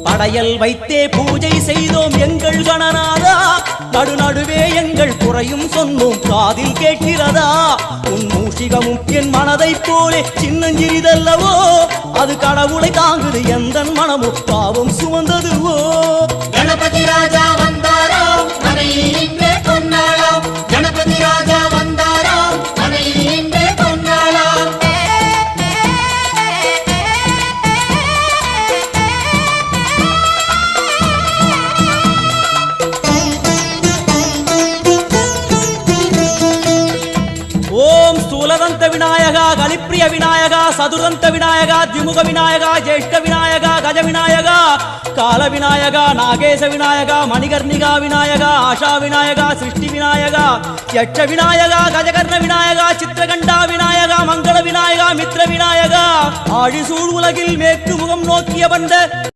படையல் வைத்தே பூஜை செய்தோம் எங்கள் கணநாதா, நடுநடுவே எங்கள் குறையும் சொன்னோம் காதில் கேட்கிறதா. உன் மூஷிகமும் என் மனதைப் போலே சின்னஞ்சிறிதல்லவோ, அது கடவுளை தாங்குது எந்த மனமும் பாவம் சுமந்ததுவோ. கணபதி ராஜா வந்தாரோ மனையில் இன்றே கொண்டாளாம், கணபதி ராஜா வந்தாரோ மனையில் இன்றே கொண்டாளாம். ஓம் ஸ்தூலதந்த விநாயகா, கலிப்பிரிய விநாயகா, சதுரந்த விநாயகா, திமுக விநாயகா, ஜேஷ்ட விநாயகா, கஜ விநாயகா, கால விநாயகா, நாகேச விநாயகா, மணிகர்ணிகா விநாயகா, ஆஷா விநாயகா, சிருஷ்டி விநாயகா, யட்ச விநாயகா, கஜகர்ண விநாயகா, சித்திரகண்டா விநாயகா, மங்கள விநாயகா, மித்ர விநாயகா, ஆழிசூழ் உலகில் மேற்கு முகம் நோக்கிய வந்த